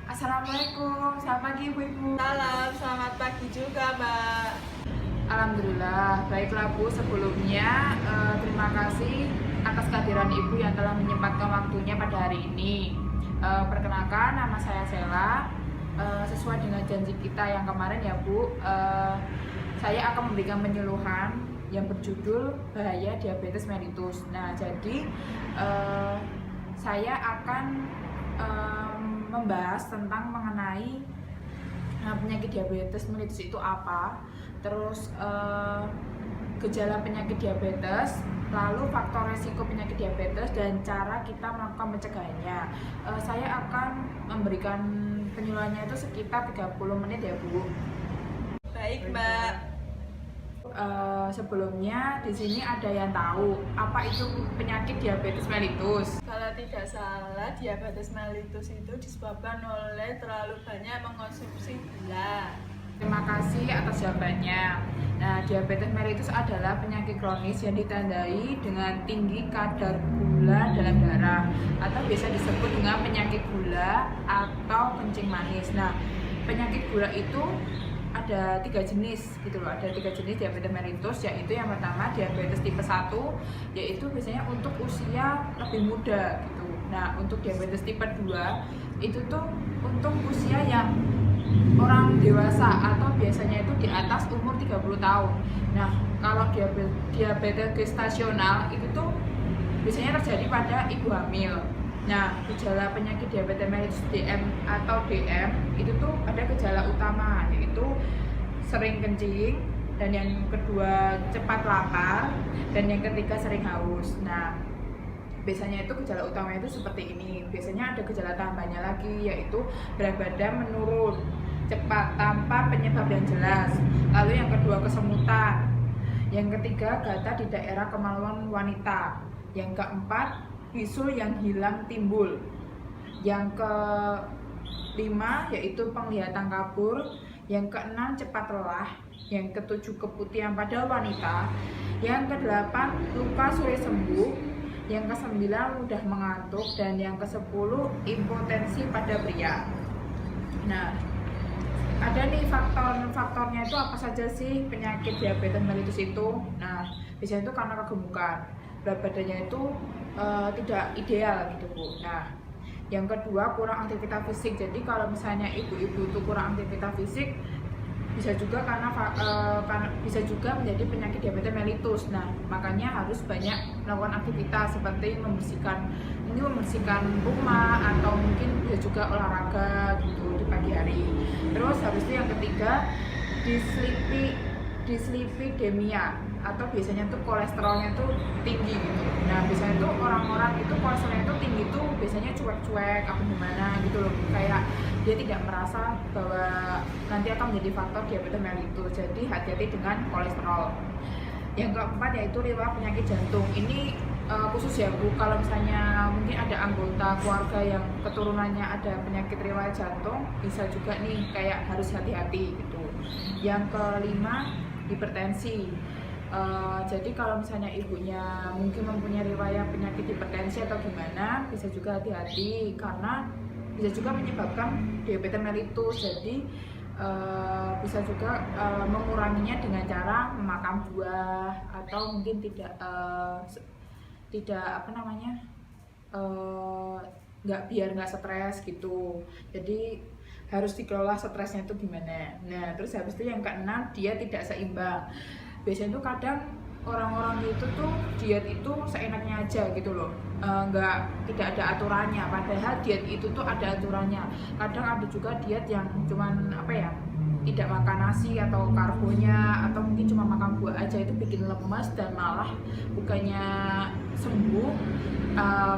Assalamualaikum, selamat pagi ibu-ibu. Salam, selamat pagi juga Mbak. Alhamdulillah, baiklah Bu. Sebelumnya terima kasih atas kehadiran ibu yang telah menyempatkan waktunya pada hari ini. Perkenalkan, nama saya Sela. Sesuai dengan janji kita yang kemarin ya Bu, saya akan memberikan penyuluhan yang berjudul bahaya diabetes mellitus. Nah, jadi saya akan membahas tentang mengenai penyakit diabetes mellitus itu apa, terus gejala penyakit diabetes, lalu faktor resiko penyakit diabetes dan cara kita melakukan pencegahannya. Saya akan memberikan penyuluhannya itu sekitar 30 menit ya Bu. Baik Mbak. Sebelumnya di sini ada yang tahu apa itu penyakit diabetes mellitus? Kalau tidak salah, diabetes mellitus itu disebabkan oleh terlalu banyak mengonsumsi gula. Terima kasih atas jawabannya. Nah, diabetes mellitus adalah penyakit kronis yang ditandai dengan tinggi kadar gula dalam darah atau biasa disebut dengan penyakit gula atau kencing manis. Nah, penyakit gula itu ada 3 jenis gitu loh. Ada 3 jenis diabetes mellitus, yaitu yang pertama diabetes tipe 1, yaitu biasanya untuk usia lebih muda gitu. Nah, untuk diabetes tipe 2 itu tuh untuk usia yang orang dewasa atau biasanya itu di atas umur 30 tahun. Nah, kalau diabetes gestasional itu tuh biasanya terjadi pada ibu hamil. Nah, gejala penyakit diabetes mellitus DM atau DM itu tuh ada gejala utama, yaitu sering kencing, dan yang kedua cepat lapar, dan yang ketiga sering haus. Nah, biasanya itu gejala utama itu seperti ini. Biasanya ada gejala tambahannya lagi, yaitu berat badan menurun cepat tanpa penyebab yang jelas. Lalu yang kedua kesemutan. Yang ketiga gatal di daerah kemaluan wanita. Yang keempat bisul yang hilang timbul. Yang kelima yaitu penglihatan kabur. Yang keenam cepat lelah. Yang ketujuh keputihan pada wanita. Yang kedelapan luka sulit sembuh. Yang kesembilan mudah mengantuk. Dan yang kesepuluh impotensi pada pria. Nah, ada nih faktornya itu apa saja sih penyakit diabetes mellitus itu? Nah, biasanya itu karena kegemukan, berat badannya itu tidak ideal gitu Bu. Nah, yang kedua kurang aktivitas fisik. Jadi kalau misalnya ibu-ibu itu kurang aktivitas fisik, bisa juga karena bisa juga menjadi penyakit diabetes mellitus. Nah, makanya harus banyak melakukan aktivitas seperti membersihkan rumah, atau mungkin bisa juga olahraga gitu di pagi hari. Terus habis itu yang ketiga dislipidemia, atau biasanya tuh kolesterolnya tuh tinggi gitu. Nah, biasanya tuh orang-orang itu kolesterolnya tuh tinggi tuh biasanya cuek-cuek apa gimana gitu loh, kayak dia tidak merasa bahwa nanti akan menjadi faktor diabetes mellitus. Jadi hati-hati dengan kolesterol. Yang keempat yaitu riwayat penyakit jantung. Ini khusus ya Bu, kalau misalnya mungkin ada anggota keluarga yang keturunannya ada penyakit riwayat jantung, bisa juga nih kayak harus hati-hati gitu. Yang kelima hipertensi. Jadi kalau misalnya ibunya mungkin mempunyai riwayat penyakit hipertensi atau gimana, bisa juga hati-hati karena bisa juga menyebabkan diabetes mellitus. Jadi bisa juga menguranginya dengan cara memakan buah, atau mungkin tidak biar nggak stres gitu. Jadi harus dikelola stresnya itu gimana. Nah, terus habis itu yang keenam dia tidak seimbang. Biasanya tuh kadang orang-orang itu tuh diet itu seenaknya aja gitu loh, tidak ada aturannya, padahal diet itu tuh ada aturannya. Kadang ada juga diet yang cuman tidak makan nasi atau karbonya, atau mungkin cuma makan buah aja, itu bikin lemas dan malah bukannya sembuh,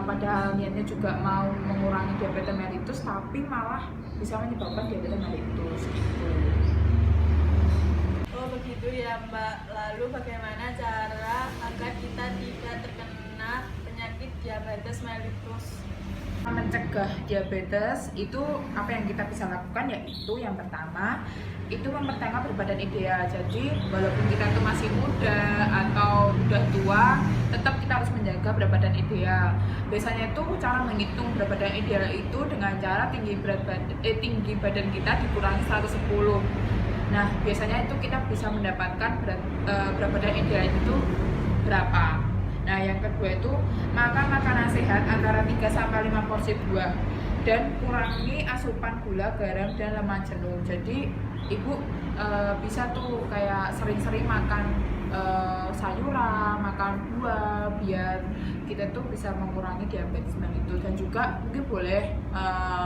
padahal niatnya juga mau mengurangi diabetes mellitus, tapi malah bisa menyebabkan diabetes mellitus gitu. Oh begitu ya Mbak. Lalu bagaimana cara agar kita tidak terkena penyakit diabetes mellitus? Mencegah diabetes itu apa yang kita bisa lakukan, yaitu yang pertama itu mempertahankan berat badan ideal. Jadi walaupun kita tuh masih muda atau udah tua, tetap kita harus menjaga berat badan ideal. Biasanya tuh cara menghitung berat badan ideal itu dengan cara tinggi badan kita dikurangi 110. Nah, biasanya itu kita bisa mendapatkan berat badan ideal itu berapa. Nah, yang kedua itu makan makanan sehat antara 3 sampai 5 porsi buah dan kurangi asupan gula, garam dan lemak jenuh. Jadi ibu bisa tuh kayak sering-sering makan sayuran, makan buah biar kita tuh bisa mengurangi diabetes mellitus. Dan juga mungkin boleh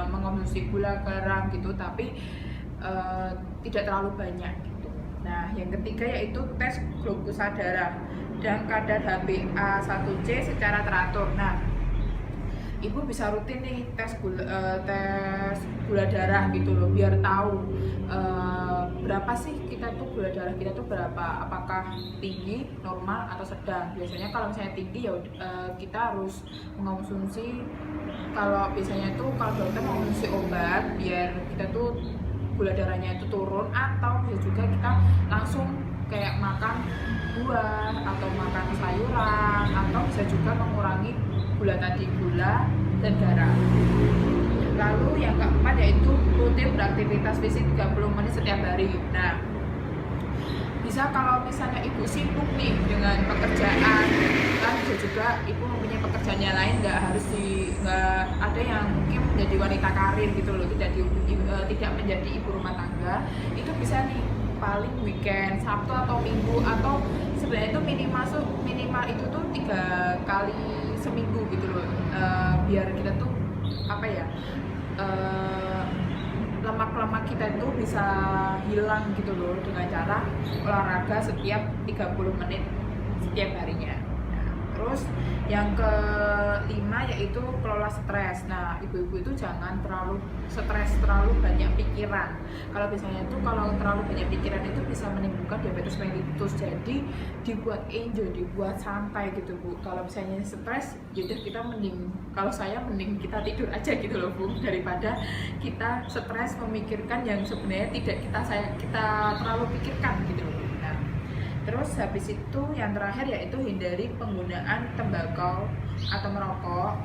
mengonsumsi gula, garam gitu, tapi tidak terlalu banyak gitu. Nah, yang ketiga yaitu tes glukosa darah dan kadar HbA1c secara teratur. Nah, ibu bisa rutin nih tes gula darah gitu loh, biar tahu berapa sih gula darah kita tuh berapa, apakah tinggi, normal atau sedang. Biasanya kalau misalnya tinggi ya kita harus mengonsumsi, kalau biasanya tuh kalau dokter mengonsumsi obat biar kita tuh gula darahnya itu turun, atau bisa juga kita langsung kayak makan buah atau makan sayuran, atau bisa juga mengurangi gula dan garam. Lalu yang keempat yaitu rutin beraktivitas fisik 30 menit setiap hari. Nah, bisa kalau misalnya ibu sibuk nih dengan pekerjaan, kan bisa juga ibu mempunyai pekerjaan yang lain, nggak ada yang mungkin menjadi wanita karir gitu loh, tidak menjadi ibu rumah tangga, itu bisa nih paling weekend, Sabtu atau Minggu, atau sebenarnya itu minimal itu tuh 3 kali seminggu gitu loh, biar kita tuh lemak-lemak kita itu bisa hilang gitu loh, dengan cara olahraga setiap 30 menit setiap harinya. Terus yang kelima yaitu kelola stres. Nah, ibu-ibu itu jangan terlalu stres, terlalu banyak pikiran. Kalau biasanya itu kalau terlalu banyak pikiran itu bisa menimbulkan diabetes mellitus. Jadi dibuat enjoy, dibuat santai gitu Bu. Kalau misalnya stres, jadi kalau saya mending kita tidur aja gitu loh Bu, daripada kita stres memikirkan yang sebenarnya tidak kita terlalu pikirkan gitu loh. Terus habis itu yang terakhir yaitu hindari penggunaan tembakau atau merokok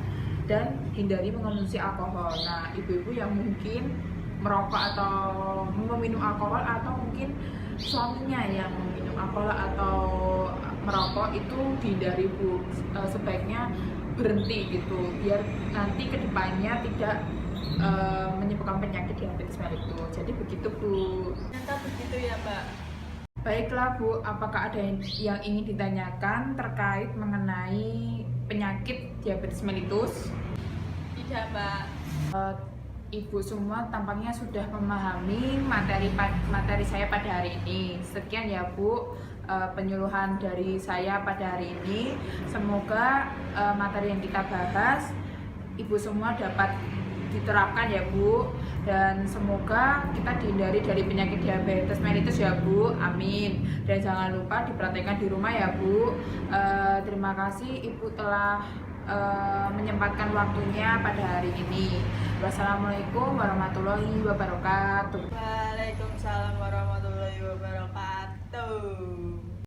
dan hindari mengonsumsi alkohol. Nah, ibu-ibu yang mungkin merokok atau meminum alkohol, atau mungkin suaminya yang meminum alkohol atau merokok, itu dihindari Bu. Sebaiknya berhenti gitu, biar nanti kedepannya tidak menyebabkan penyakit diabetes mellitus. Jadi begitu Bu. Ternyata begitu ya Mbak. Baiklah Bu, apakah ada yang ingin ditanyakan terkait mengenai penyakit diabetes mellitus? Tidak Mbak. Ibu semua tampaknya sudah memahami materi saya pada hari ini. Sekian ya Bu, penyuluhan dari saya pada hari ini. Semoga materi yang kita bahas Ibu semua dapat diterapkan ya Bu, dan semoga kita dihindari dari penyakit diabetes mellitus ya Bu, amin. Dan jangan lupa diperhatikan di rumah ya Bu. Terima kasih Ibu telah menyempatkan waktunya pada hari ini. Wassalamualaikum warahmatullahi wabarakatuh. Waalaikumsalam warahmatullahi wabarakatuh.